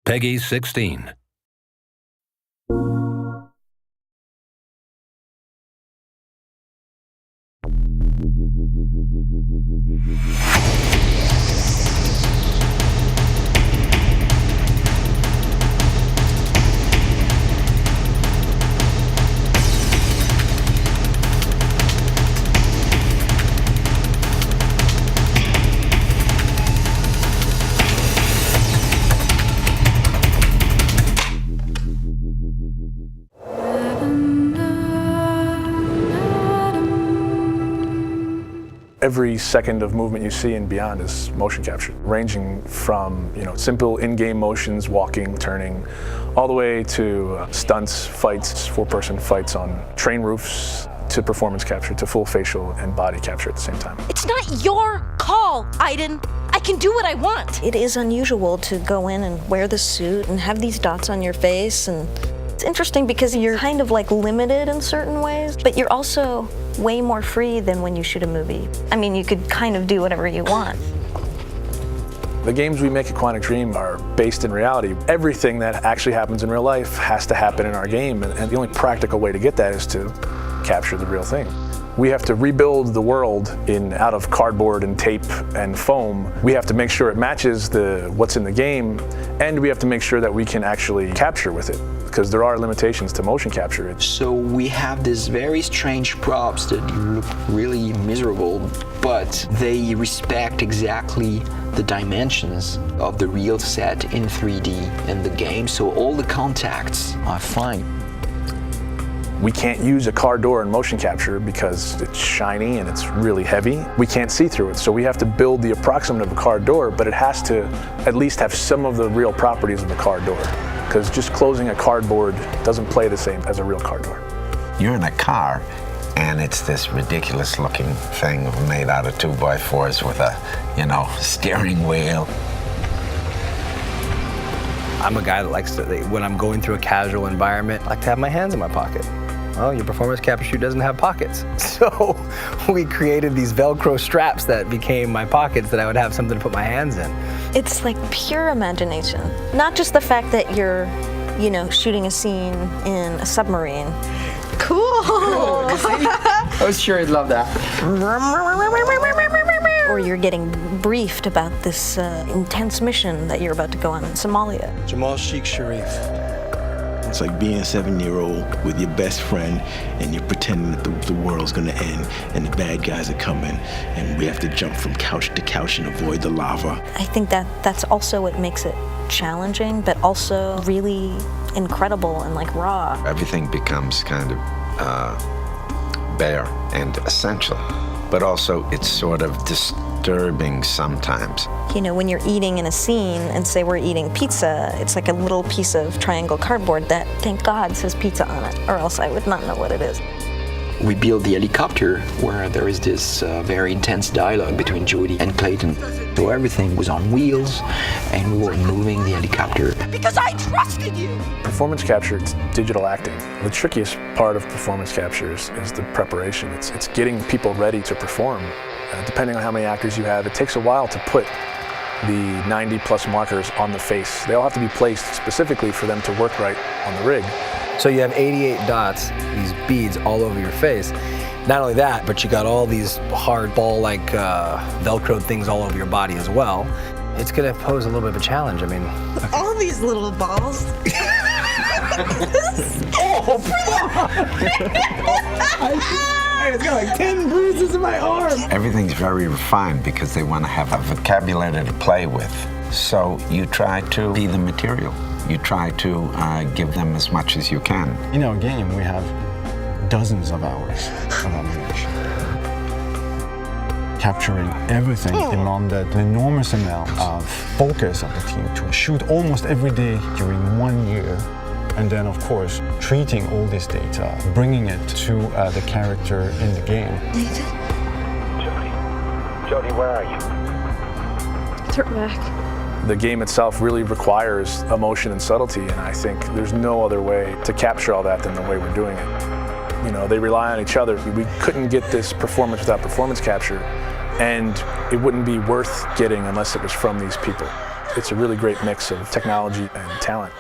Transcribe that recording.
Peggy 16. Every second of movement you see and beyond is motion capture, ranging from simple in-game motions, walking, turning, all the way to stunts, fights, four-person fights on train roofs, to performance capture, to full facial and body capture at the same time. It's not your call, Aiden. I can do what I want. It is unusual to go in and wear the suit and have these dots on your face, and it's interesting because you're kind of like limited in certain ways, but you're also way more free than when you shoot a movie. I mean, you could kind of do whatever you want. The games we make at Quantic Dream are based in reality. Everything that actually happens in real life has to happen in our game, and the only practical way to get that is to capture the real thing. We have to rebuild the world out of cardboard and tape and foam. We have to make sure it matches what's in the game, and we have to make sure that we can actually capture with it, because there are limitations to motion capture. So we have these very strange props that look really miserable, but they respect exactly the dimensions of the real set in 3D in the game, so all the contacts are fine. We can't use a car door in motion capture because it's shiny and it's really heavy. We can't see through it, so we have to build the approximate of a car door, but it has to at least have some of the real properties of a car door, because just closing a cardboard doesn't play the same as a real car door. You're in a car, and it's this ridiculous looking thing made out of 2x4s with a, steering wheel. I'm a guy that likes to, when I'm going through a casual environment, I like to have my hands in my pocket. Well, your performance capture suit doesn't have pockets. So we created these Velcro straps that became my pockets that I would have something to put my hands in. It's like pure imagination. Not just the fact that you're, shooting a scene in a submarine. Cool. I was sure you'd love that. Or you're getting briefed about this intense mission that you're about to go on in Somalia. Jamal Sheikh Sharif. It's like being a 7-year-old with your best friend and you're pretending that the world's gonna end and the bad guys are coming and we have to jump from couch to couch and avoid the lava. I think that's also what makes it challenging, but also really incredible and like raw. Everything becomes kind of bare and essential, but also it's sort of disturbing sometimes. When you're eating in a scene and say we're eating pizza, it's like a little piece of triangle cardboard that, thank God, says pizza on it, or else I would not know what it is. We built the helicopter where there is this very intense dialogue between Jodie and Clayton. So everything was on wheels and we were moving the helicopter. Because I trusted you! Performance capture, it's digital acting. The trickiest part of performance capture is the preparation. It's getting people ready to perform. Depending on how many actors you have, it takes a while to put the 90+ markers on the face. They all have to be placed specifically for them to work right on the rig. So you have 88 dots, these beads all over your face. Not only that, but you got all these hard ball-like Velcro things all over your body as well. It's gonna pose a little bit of a challenge. I mean, All these little balls. I've got like 10 bruises in my arm. Everything's very refined because they want to have a vocabulary to play with. So you try to be the material. You try to give them as much as you can. In our game, we have dozens of hours of ammunition. Capturing everything demanded an enormous amount of focus of the team to shoot almost every day during 1 year. And then, of course, treating all this data, bringing it to the character in the game. Jodie, where are you? Turn back. The game itself really requires emotion and subtlety, and I think there's no other way to capture all that than the way we're doing it. They rely on each other. We couldn't get this performance without performance capture, and it wouldn't be worth getting unless it was from these people. It's a really great mix of technology and talent.